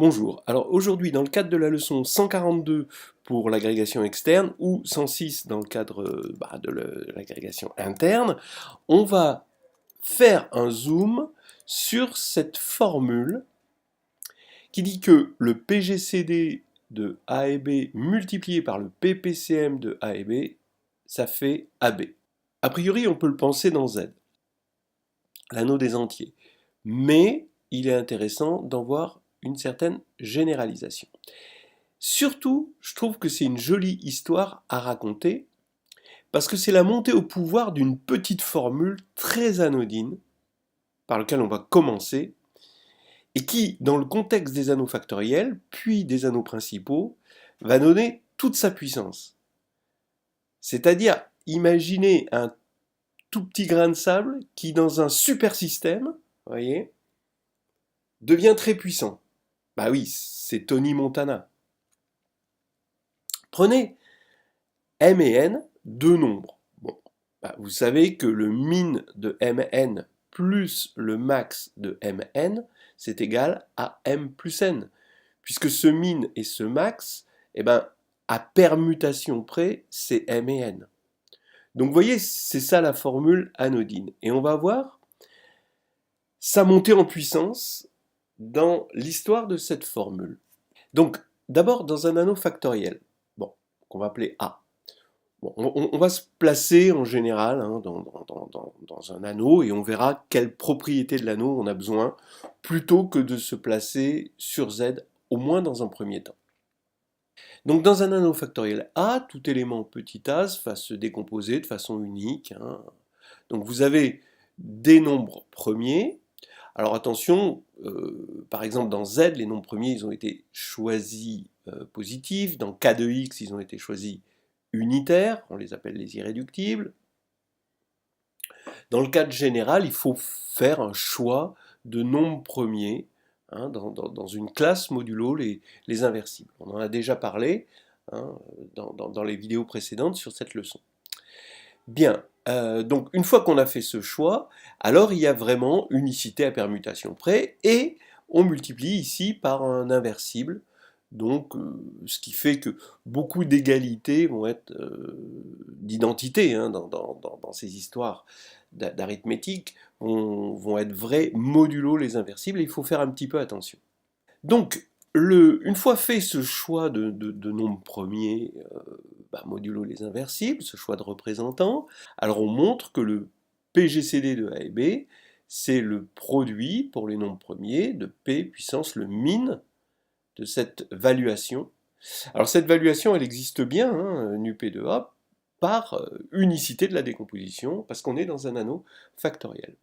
Bonjour, alors aujourd'hui dans le cadre de la leçon 142 pour l'agrégation externe ou 106 dans le cadre de l'agrégation interne, on va faire un zoom sur cette formule qui dit que le PGCD de A et B multiplié par le PPCM de A et B, ça fait AB. A priori on peut le penser dans Z, l'anneau des entiers, mais il est intéressant d'en voir une certaine généralisation. Surtout, je trouve que c'est une jolie histoire à raconter, parce que c'est la montée au pouvoir d'une petite formule très anodine, par laquelle on va commencer, et qui, dans le contexte des anneaux factoriels, puis des anneaux principaux, va donner toute sa puissance. C'est-à-dire, imaginez un tout petit grain de sable qui, dans un super système, voyez, devient très puissant. Bah oui, c'est Tony Montana. Prenez M et N, deux nombres. Bon, bah vous savez que le min de Mn plus le max de Mn, c'est égal à M plus N. Puisque ce min et ce max, eh ben, à permutation près, c'est M et N. Donc vous voyez, c'est ça la formule anodine. Et on va voir sa montée en puissance dans l'histoire de cette formule. Donc, d'abord dans un anneau factoriel, bon, qu'on va appeler A. Bon, on va se placer en général dans un anneau et on verra quelle propriété de l'anneau on a besoin plutôt que de se placer sur Z, au moins dans un premier temps. Donc dans un anneau factoriel A, tout élément petit a va se décomposer de façon unique. Donc vous avez des nombres premiers. Alors attention, par exemple dans Z, les nombres premiers ils ont été choisis positifs. Dans K de X, ils ont été choisis unitaires, on les appelle les irréductibles. Dans le cadre général, il faut faire un choix de nombres premiers dans une classe modulo les inversibles. On en a déjà parlé dans les vidéos précédentes sur cette leçon. Bien, donc une fois qu'on a fait ce choix, alors il y a vraiment unicité à permutation près et on multiplie ici par un inversible. Donc, ce qui fait que beaucoup d'égalités vont être d'identité dans ces histoires d'arithmétique vont être vraies modulo les inversibles et il faut faire un petit peu attention. Donc, une fois fait ce choix de nombres premiers modulo les inversibles, ce choix de représentant, alors on montre que le PGCD de A et B, c'est le produit pour les nombres premiers de P puissance le min de cette valuation. Alors cette valuation, elle existe bien, nu P de A, par unicité de la décomposition, parce qu'on est dans un anneau factoriel.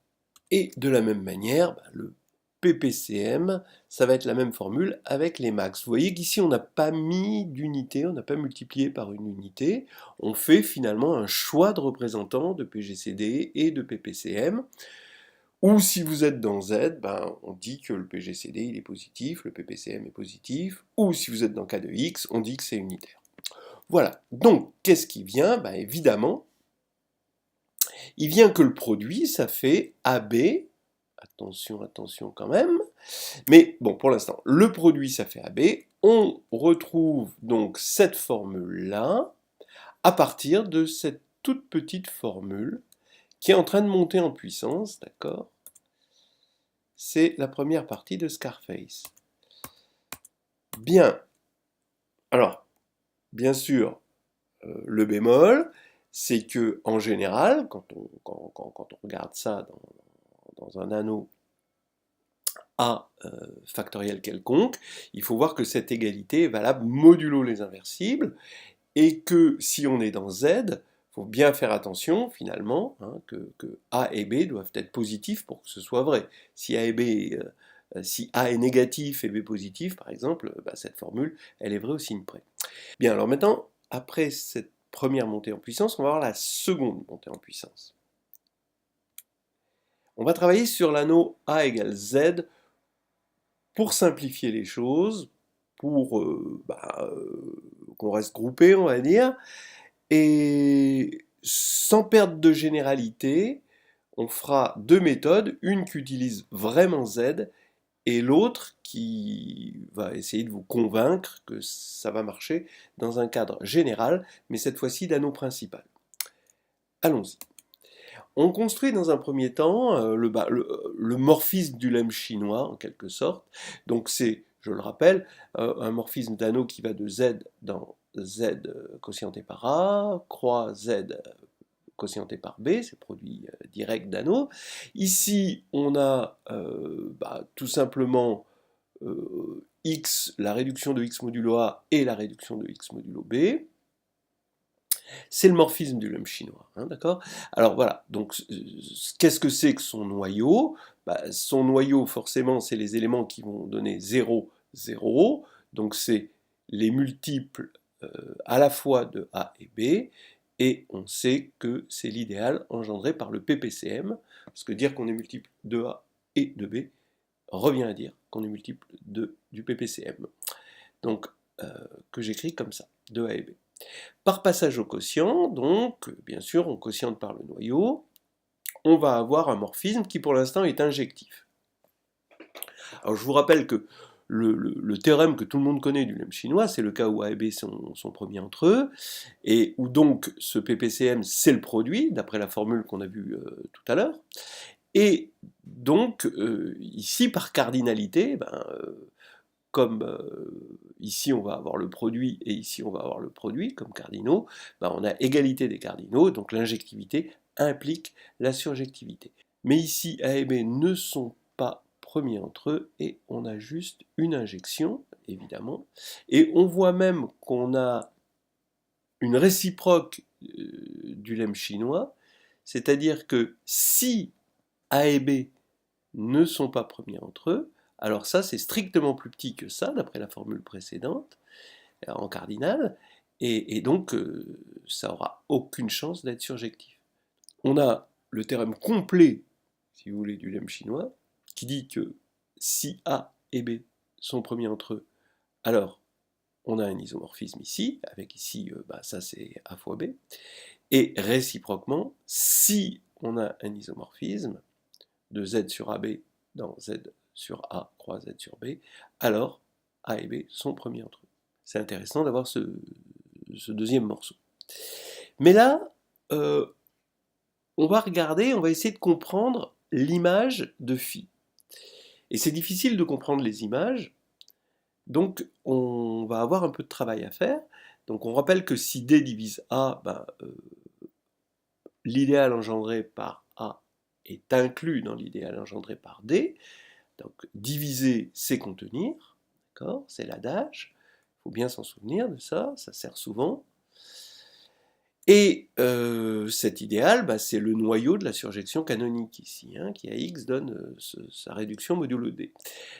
Et de la même manière, le PPCM, ça va être la même formule avec les max. Vous voyez qu'ici, on n'a pas mis d'unité, on n'a pas multiplié par une unité. On fait finalement un choix de représentants de PGCD et de PPCM. Ou si vous êtes dans Z, on dit que le PGCD il est positif, le PPCM est positif. Ou si vous êtes dans K de X, on dit que c'est unitaire. Voilà. Donc, qu'est-ce qui vient évidemment, il vient que le produit, ça fait AB. Attention, attention quand même. Mais bon, pour l'instant, le produit, ça fait AB. On retrouve donc cette formule-là à partir de cette toute petite formule qui est en train de monter en puissance, d'accord? C'est la première partie de Scarface. Bien. Alors, bien sûr, le bémol, c'est que en général, quand on regarde ça dans un anneau A factoriel quelconque, il faut voir que cette égalité est valable modulo les inversibles, et que si on est dans Z, il faut bien faire attention finalement que A et B doivent être positifs pour que ce soit vrai. Si A et B, si A est négatif et B positif, par exemple, cette formule, elle est vraie au signe près. Bien, alors maintenant, après cette première montée en puissance, on va voir la seconde montée en puissance. On va travailler sur l'anneau A égale Z pour simplifier les choses, pour qu'on reste groupé, on va dire, et sans perdre de généralité, on fera deux méthodes, une qui utilise vraiment Z et l'autre qui va essayer de vous convaincre que ça va marcher dans un cadre général, mais cette fois-ci d'anneau principal. Allons-y. On construit dans un premier temps le morphisme du lemme chinois, en quelque sorte. Donc c'est, je le rappelle, un morphisme d'anneau qui va de Z dans Z quotienté par A, croix Z quotienté par B, c'est le produit direct d'anneau. Ici, on a tout simplement X, la réduction de X modulo A et la réduction de X modulo B. C'est le morphisme du lemme chinois, hein, d'accord? Alors voilà, donc qu'est-ce que c'est que son noyau? Son noyau, forcément, c'est les éléments qui vont donner 0, 0, donc c'est les multiples à la fois de A et B, et on sait que c'est l'idéal engendré par le PPCM, parce que dire qu'on est multiple de A et de B revient à dire qu'on est multiple du PPCM. Donc, que j'écris comme ça, de A et B. Par passage au quotient, donc, bien sûr, on quotiente par le noyau, on va avoir un morphisme qui pour l'instant est injectif. Alors je vous rappelle que le théorème que tout le monde connaît du lemme chinois, c'est le cas où A et B sont premiers entre eux, et où donc ce PPCM c'est le produit, d'après la formule qu'on a vue tout à l'heure. Et donc, ici, par cardinalité, comme ici on va avoir le produit et ici on va avoir le produit comme cardinaux, on a égalité des cardinaux, donc l'injectivité implique la surjectivité. Mais ici A et B ne sont pas premiers entre eux et on a juste une injection, évidemment, et on voit même qu'on a une réciproque du lemme chinois, c'est-à-dire que si A et B ne sont pas premiers entre eux, alors ça c'est strictement plus petit que ça, d'après la formule précédente, en cardinal, et donc ça aura aucune chance d'être surjectif. On a le théorème complet, si vous voulez, du lemme chinois, qui dit que si A et B sont premiers entre eux, alors on a un isomorphisme ici, avec ici, ça c'est A fois B, et réciproquement, si on a un isomorphisme de Z sur AB dans Z sur A croix Z sur B, alors A et B sont premiers entre eux. C'est intéressant d'avoir ce deuxième morceau. Mais là, on va regarder, on va essayer de comprendre l'image de phi. Et c'est difficile de comprendre les images, donc on va avoir un peu de travail à faire. Donc on rappelle que si D divise A, l'idéal engendré par A est inclus dans l'idéal engendré par D. Donc diviser, c'est contenir, d'accord? C'est l'adage. Il faut bien s'en souvenir de ça, ça sert souvent. Et cet idéal, c'est le noyau de la surjection canonique ici, hein, qui à X donne sa réduction modulo D.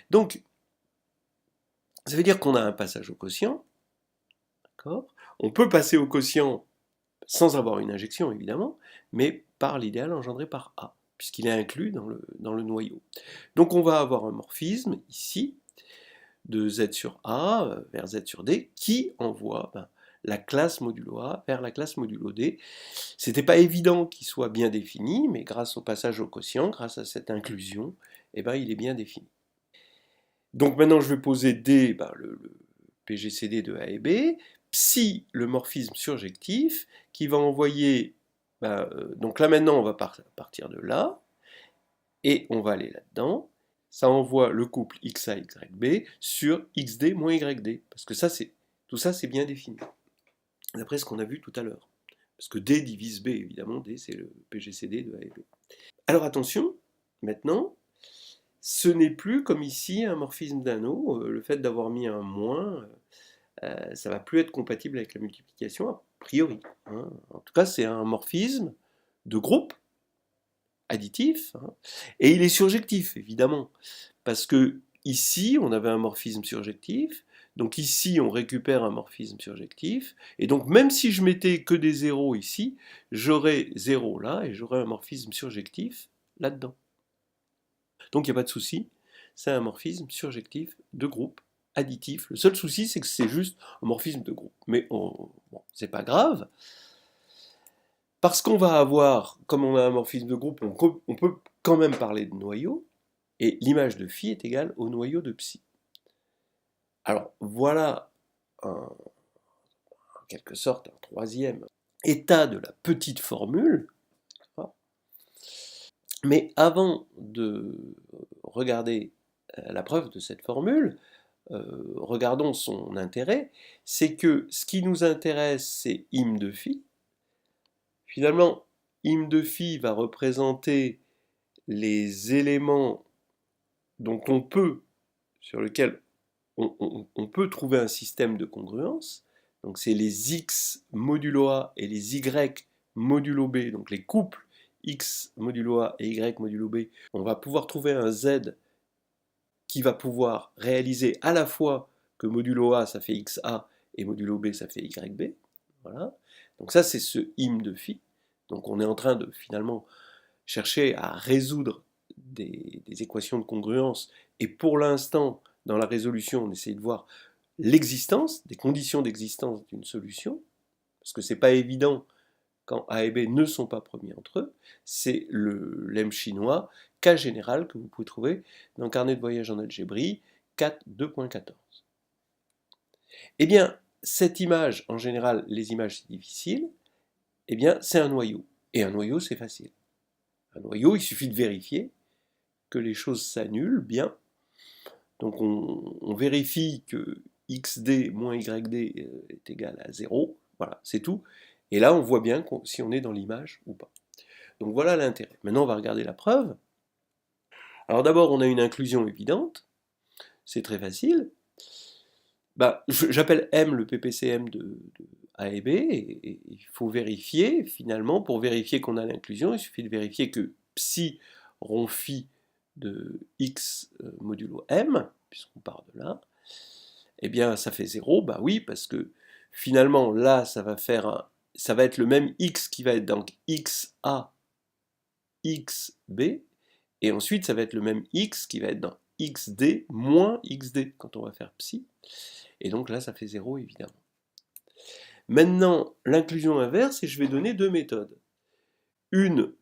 Donc, ça veut dire qu'on a un passage au quotient, d'accord? On peut passer au quotient sans avoir une injection, évidemment, mais par l'idéal engendré par A, puisqu'il est inclus dans le noyau. Donc on va avoir un morphisme ici, de Z sur A vers Z sur D, qui envoie la classe modulo A vers la classe modulo D. C'était pas évident qu'il soit bien défini, mais grâce au passage au quotient, grâce à cette inclusion, il est bien défini. Donc maintenant je vais poser D, le PGCD de A et B, psi le morphisme surjectif, qui va envoyer, donc là maintenant on va partir de là, et on va aller là-dedans, ça envoie le couple XA, YB sur XD moins YD, parce que tout ça c'est bien défini, d'après ce qu'on a vu tout à l'heure. Parce que D divise B, évidemment, D c'est le PGCD de A et B. Alors attention, maintenant, ce n'est plus comme ici un morphisme d'anneau, le fait d'avoir mis un moins, ça va plus être compatible avec la multiplication a priori, hein. En tout cas, c'est un morphisme de groupe additif, hein, et il est surjectif, évidemment, parce que ici, on avait un morphisme surjectif, donc ici, on récupère un morphisme surjectif, et donc même si je mettais que des zéros ici, j'aurais 0 là, et j'aurais un morphisme surjectif là-dedans. Donc il n'y a pas de souci, c'est un morphisme surjectif de groupe additif. Le seul souci, c'est que c'est juste un morphisme de groupe. Mais c'est pas grave, parce qu'on va avoir, comme on a un morphisme de groupe, on peut quand même parler de noyau, Et l'image de phi est égale au noyau de psi. Alors voilà en quelque sorte un troisième état de la petite formule. Mais avant de regarder la preuve de cette formule, regardons son intérêt. C'est que ce qui nous intéresse, c'est im de phi. Finalement, im de phi va représenter les éléments dont on peut, sur lesquels on peut trouver un système de congruence. Donc c'est les x modulo A et les y modulo B, donc les couples x modulo A et y modulo B. On va pouvoir trouver un z qui va pouvoir réaliser à la fois que modulo A ça fait xa et modulo B ça fait yb. Voilà. Donc ça c'est ce im de phi. Donc on est en train de finalement chercher à résoudre des équations de congruence, et pour l'instant dans la résolution on essaie de voir l'existence, des conditions d'existence d'une solution, parce que c'est pas évident quand A et B ne sont pas premiers entre eux. C'est le lemme chinois, cas général, que vous pouvez trouver dans le carnet de voyage en algébrie 4.2.14. Eh bien, cette image, en général, les images c'est difficile, eh bien, c'est un noyau. Et un noyau, c'est facile. Un noyau, il suffit de vérifier que les choses s'annulent bien. Donc on vérifie que xd moins yd est égal à 0. Voilà, c'est tout. Et là, on voit bien si on est dans l'image ou pas. Donc voilà l'intérêt. Maintenant, on va regarder la preuve. Alors d'abord, on a une inclusion évidente. C'est très facile. J'appelle M le PPCM de A et B, et il faut vérifier, finalement, pour vérifier qu'on a l'inclusion, il suffit de vérifier que psi rond phi de x modulo M, puisqu'on part de là, eh bien ça fait 0, bah oui, parce que finalement là ça va être le même x qui va être donc xa, xb, et ensuite ça va être le même x qui va être dans xd moins xd quand on va faire psi, et donc là ça fait 0 évidemment. Maintenant l'inclusion inverse, et je vais donner deux méthodes. Une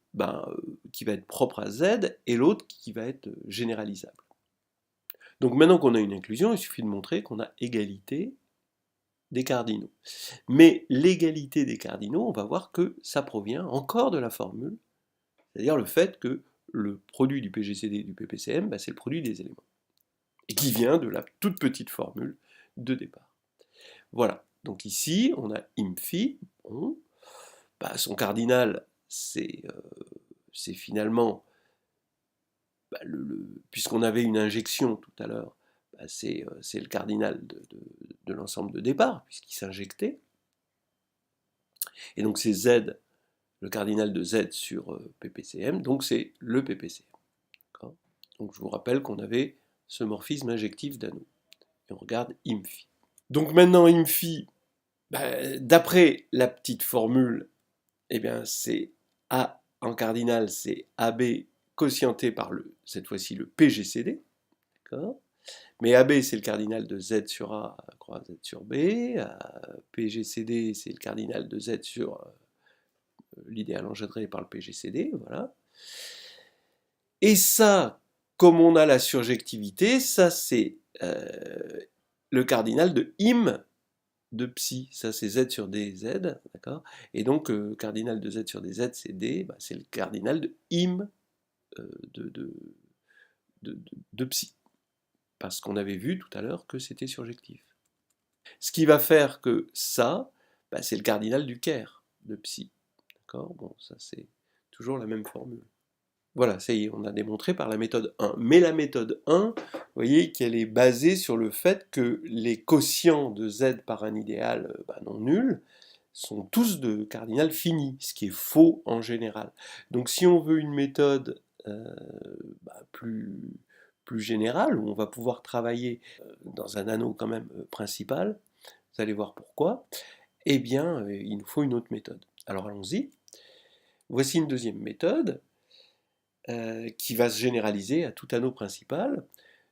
qui va être propre à z, et l'autre qui va être généralisable. Donc maintenant qu'on a une inclusion, il suffit de montrer qu'on a égalité des cardinaux. Mais l'égalité des cardinaux, on va voir que ça provient encore de la formule, c'est-à-dire le fait que le produit du PGCD et du PPCM, c'est le produit des éléments, et qui vient de la toute petite formule de départ. Voilà, donc ici, on a im-phi, bon, son cardinal, c'est finalement, puisqu'on avait une injection tout à l'heure, c'est le cardinal de l'ensemble de départ, puisqu'il s'injectait. Et donc c'est Z, le cardinal de Z sur PPCM, donc c'est le PPCM. Donc je vous rappelle qu'on avait ce morphisme injectif d'anneau. Et on regarde im-phi. Donc maintenant im-phi, d'après la petite formule, eh bien c'est A en cardinal, c'est AB quotienté par cette fois-ci le PGCD. D'accord ? Mais AB, c'est le cardinal de Z sur A croix Z sur B. PGCD, c'est le cardinal de Z sur l'idéal engendré par le PGCD. Voilà. Et ça, comme on a la surjectivité, ça c'est le cardinal de im de psi. Ça c'est Z sur DZ. D'accord ? Et donc, cardinal de Z sur DZ, c'est D. C'est le cardinal de im de psi. Parce qu'on avait vu tout à l'heure que c'était surjectif. Ce qui va faire que ça, c'est le cardinal du Caire de psi. D'accord ? Bon, ça c'est toujours la même formule. Voilà, ça y est, on a démontré par la méthode 1. Mais la méthode 1, vous voyez qu'elle est basée sur le fait que les quotients de z par un idéal non nul sont tous de cardinal fini, ce qui est faux en général. Donc si on veut une méthode plus générale, où on va pouvoir travailler dans un anneau quand même principal, vous allez voir pourquoi, eh bien il nous faut une autre méthode. Alors allons-y. Voici une deuxième méthode qui va se généraliser à tout anneau principal.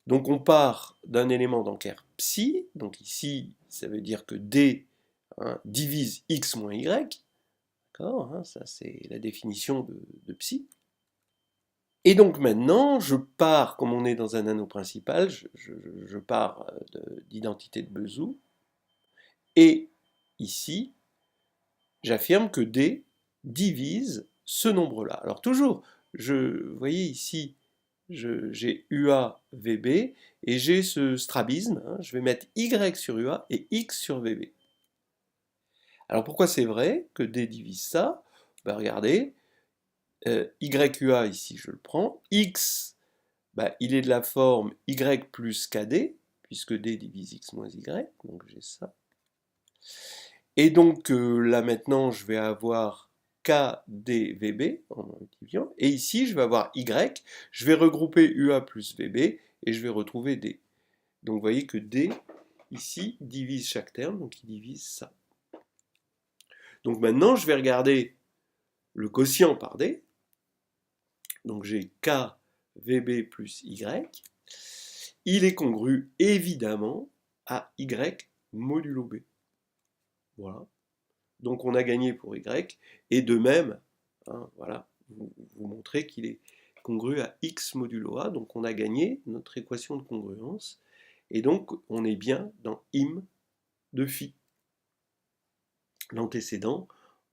Donc on part d'un élément d'Ampère psi, donc ici ça veut dire que D divise x moins y, d'accord, ça c'est la définition de psi. Et donc maintenant, je pars, comme on est dans un anneau principal, je pars d'identité de Bezout, et ici, j'affirme que D divise ce nombre-là. Alors toujours, vous voyez ici, j'ai UA VB, et j'ai ce strabisme, hein, je vais mettre Y sur UA et X sur VB. Alors pourquoi c'est vrai que D divise ça? Ben regardez, YUA ici je le prends, X, ben, il est de la forme Y plus KD, puisque D divise X moins Y, donc j'ai ça. Et donc là maintenant je vais avoir KDVB en multipliant, et ici je vais avoir Y, je vais regrouper UA plus VB, et je vais retrouver D. Donc vous voyez que D, ici, divise chaque terme, donc il divise ça. Donc maintenant je vais regarder le quotient par D, donc j'ai KVB plus Y, il est congru évidemment à Y modulo B. Voilà. Donc on a gagné pour Y, et de même, hein, voilà, vous montrez qu'il est congru à X modulo A, donc on a gagné notre équation de congruence, et donc on est bien dans IM de phi. L'antécédent,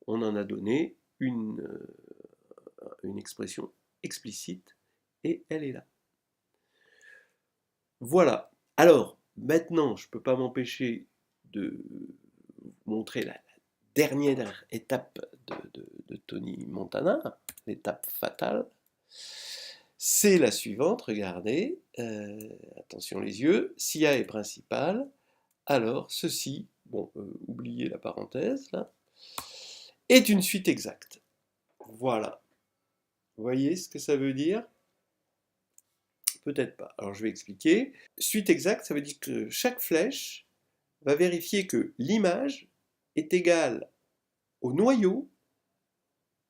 on en a donné une expression explicite, et elle est là. Voilà. Alors, maintenant, je ne peux pas m'empêcher de vous montrer la dernière étape de Tony Montana, l'étape fatale. C'est la suivante, regardez, attention les yeux, si A est principal, alors ceci, bon, oubliez la parenthèse là, est une suite exacte. Voilà. Vous voyez ce que ça veut dire? Peut-être pas. Alors je vais expliquer. Suite exacte, ça veut dire que chaque flèche va vérifier que l'image est égale au noyau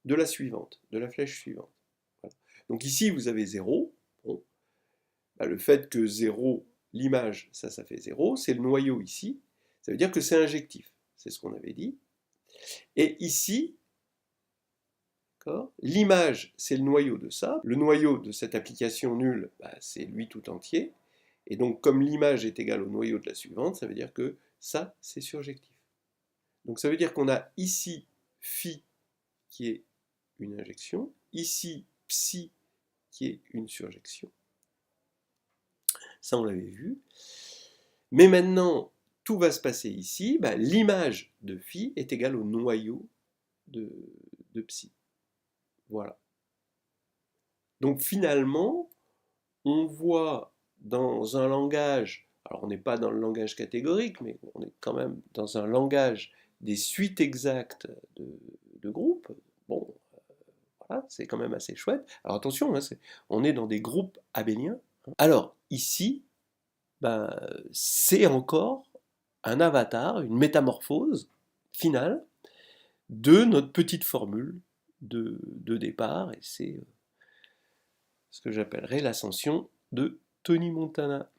de la suivante, de la flèche suivante. Voilà. Donc ici, vous avez 0. Bon. Bah, le fait que 0, l'image, ça fait 0, c'est le noyau ici. Ça veut dire que c'est injectif. C'est ce qu'on avait dit. Et ici, l'image, c'est le noyau de ça. Le noyau de cette application nulle, bah, c'est lui tout entier. Et donc, comme l'image est égale au noyau de la suivante, ça veut dire que ça, c'est surjectif. Donc, ça veut dire qu'on a ici phi qui est une injection, ici psi qui est une surjection. Ça, on l'avait vu. Mais maintenant, tout va se passer ici. Bah, l'image de phi est égale au noyau de psi. Voilà. Donc finalement, on voit dans un langage, alors on n'est pas dans le langage catégorique, mais on est quand même dans un langage des suites exactes de groupes. Bon, voilà, c'est quand même assez chouette. Alors attention, hein, on est dans des groupes abéliens. Alors ici, ben, c'est encore un avatar, une métamorphose finale de notre petite formule de départ, et c'est ce que j'appellerais l'ascension de Tony Montana.